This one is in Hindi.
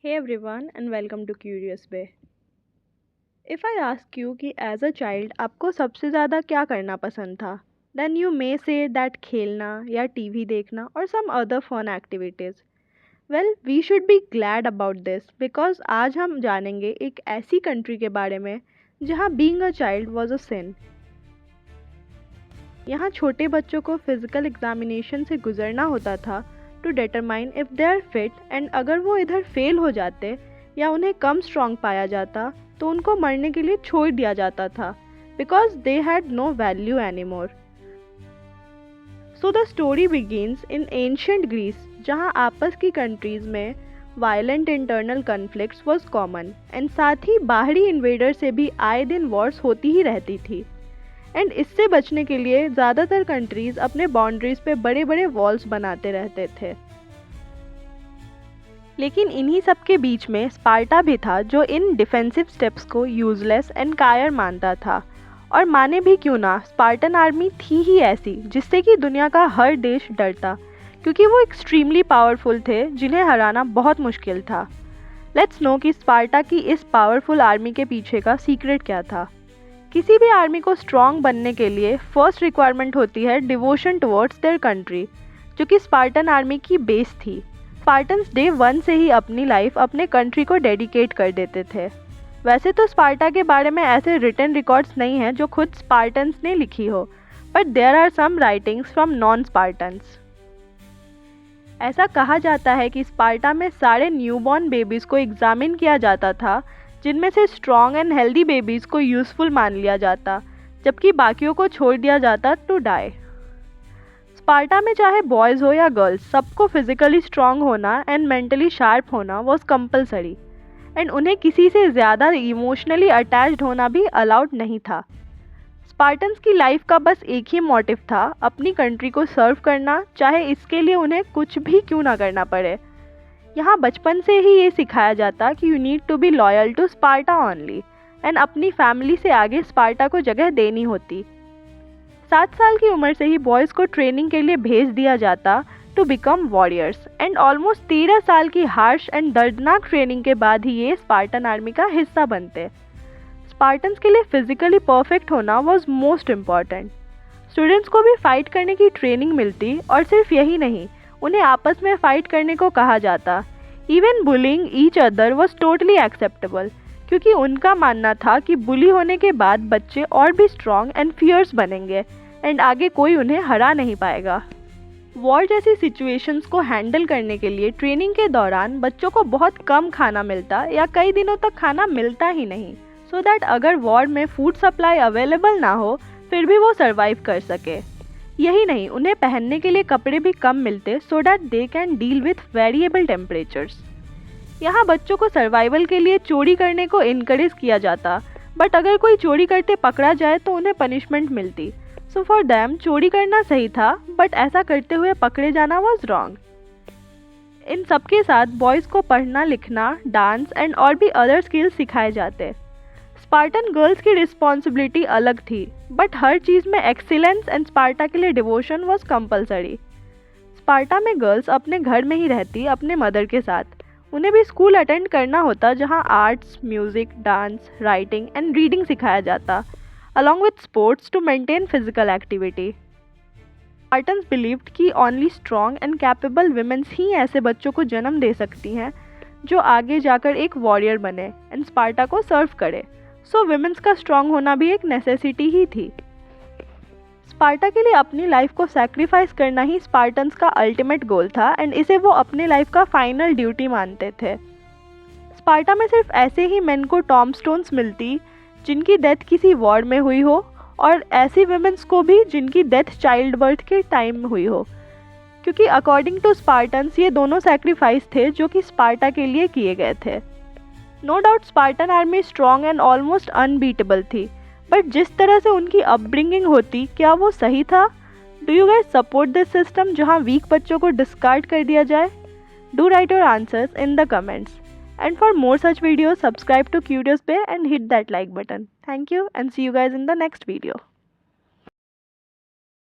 Hey everyone and welcome to Curious Bay. If I ask you कि as a child आपको सबसे ज़्यादा क्या करना पसंद था, then you may say that खेलना या टीवी देखना or some other fun activities. Well, we should be glad about this because आज हम जानेंगे एक ऐसी कंट्री के बारे में जहाँ being a child was a sin. यहाँ छोटे बच्चों को फिजिकल एग्जामिनेशन से गुजरना होता था to determine if they are fit and अगर वो इधर फेल हो जाते या उन्हें कम स्ट्रॉन्ग पाया जाता तो उनको मरने के लिए छोड़ दिया जाता था because they had no value any more. So the story begins in ancient Greece जहाँ आपस की कंट्रीज़ में violent internal conflicts was common and साथ ही बाहरी इन्वेडर से भी आए दिन वॉर्स होती ही रहती थी. एंड इससे बचने के लिए ज़्यादातर कंट्रीज़ अपने बाउंड्रीज़ पे बड़े बड़े वॉल्स बनाते रहते थे. लेकिन इन्हीं सब के बीच में स्पार्टा भी था जो इन डिफेंसिव स्टेप्स को यूजलेस एंड कायर मानता था. और माने भी क्यों ना, स्पार्टन आर्मी थी ही ऐसी जिससे कि दुनिया का हर देश डरता क्योंकि वो एक्सट्रीमली पावरफुल थे जिन्हें हराना बहुत मुश्किल था. लेट्स नो कि स्पार्टा की इस पावरफुल आर्मी के पीछे का सीक्रेट क्या था. किसी भी आर्मी को स्ट्रॉन्ग बनने के लिए फर्स्ट रिक्वायरमेंट होती है डिवोशन टुवर्ड्स देयर कंट्री, जो कि स्पार्टन आर्मी की बेस थी. स्पार्टन्स डे 1 से ही अपनी लाइफ अपने कंट्री को डेडिकेट कर देते थे. वैसे तो स्पार्टा के बारे में ऐसे रिटन रिकॉर्ड्स नहीं हैं जो खुद स्पार्टन्स ने लिखी हो, but there are some writings from non Spartans. ऐसा कहा जाता है कि स्पार्टा में सारे न्यूबॉर्न बेबीज़ को एग्जामिन किया जाता था जिनमें से स्ट्रॉन्ग एंड हेल्दी बेबीज़ को यूज़फुल मान लिया जाता जबकि बाकियों को छोड़ दिया जाता टू डाई. स्पार्टा में चाहे बॉयज़ हो या गर्ल्स सबको फिजिकली स्ट्रॉन्ग होना एंड मेंटली शार्प होना वॉज कंपलसरी एंड उन्हें किसी से ज़्यादा इमोशनली अटैच्ड होना भी अलाउड नहीं था. स्पार्टन्स की लाइफ का बस एक ही मोटिव था, अपनी कंट्री को सर्व करना, चाहे इसके लिए उन्हें कुछ भी क्यों ना करना पड़े. यहाँ बचपन से ही ये सिखाया जाता कि you need to be loyal to Sparta only and अपनी फैमिली से आगे स्पार्टा को जगह देनी होती. 7 साल की उम्र से ही बॉयज़ को ट्रेनिंग के लिए भेज दिया जाता to become warriors and almost 13 साल की हार्श एंड दर्दनाक ट्रेनिंग के बाद ही ये स्पार्टन आर्मी का हिस्सा बनते. स्पार्टन्स के लिए फिजिकली परफेक्ट होना वॉज मोस्ट इम्पॉर्टेंट. स्टूडेंट्स को भी फाइट करने की ट्रेनिंग मिलती और सिर्फ यही नहीं, उन्हें आपस में फ़ाइट करने को कहा जाता. Even bullying each other was totally acceptable क्योंकि उनका मानना था कि बुली होने के बाद बच्चे और भी स्ट्रॉन्ग एंड फियर्स बनेंगे एंड आगे कोई उन्हें हरा नहीं पाएगा. वॉर जैसी सिचुएशंस को हैंडल करने के लिए ट्रेनिंग के दौरान बच्चों को बहुत कम खाना मिलता या कई दिनों तक खाना मिलता ही नहीं, सो दैट अगर वॉर में फूड सप्लाई अवेलेबल ना हो फिर भी वो सर्वाइव कर सके. यही नहीं, उन्हें पहनने के लिए कपड़े भी कम मिलते so that they can deal with variable temperatures. यहाँ बच्चों को सर्वाइवल के लिए चोरी करने को इनकरेज किया जाता, बट अगर कोई चोरी करते पकड़ा जाए तो उन्हें पनिशमेंट मिलती. सो फॉर दैम चोरी करना सही था बट ऐसा करते हुए पकड़े जाना वॉज रॉन्ग. इन सबके साथ बॉयज़ को पढ़ना लिखना, डांस एंड और भी अदर स्किल्स सिखाए जाते. स्पार्टन गर्ल्स की रिस्पॉन्सिबिलिटी अलग थी बट हर चीज़ में एक्सीलेंस एंड स्पार्टा के लिए डिवोशन वॉज कंपलसरी. स्पार्टा में गर्ल्स अपने घर में ही रहती अपने मदर के साथ. उन्हें भी स्कूल अटेंड करना होता जहाँ arts, music, dance, writing and reading सिखाया जाता along with sports to maintain physical activity. Spartans believed कि only strong and capable womens ही ऐसे बच्चों को जन्म दे सकती हैं जो आगे जाकर एक वॉरियर बने एंड स्पार्टा को सर्व करे. सो विमेंस का स्ट्रॉन्ग होना भी एक नेसेसिटी ही थी. स्पार्टा के लिए अपनी लाइफ को सैक्रिफाइस करना ही स्पार्टन्स का अल्टीमेट गोल था एंड इसे वो अपने लाइफ का फाइनल ड्यूटी मानते थे. स्पार्टा में सिर्फ ऐसे ही मेन को टॉम्बस्टोन्स मिलती जिनकी डेथ किसी वॉर में हुई हो और ऐसी विमेंस को भी जिनकी डेथ चाइल्ड बर्थ के टाइम में हुई हो, क्योंकि अकॉर्डिंग टू स्पार्टन्स ये दोनों सैक्रिफाइस थे जो कि स्पार्टा के लिए किए गए थे. No doubt Spartan army strong and almost unbeatable थी, बट जिस तरह से उनकी अपब्रिंगिंग होती क्या वो सही था? Do you guys support this system जहां वीक बच्चों को डिस्कार्ड कर दिया जाए? Do write your answers in the comments. And for more such videos subscribe to Curious Bay and hit that like button. Thank you and see you guys in the next video.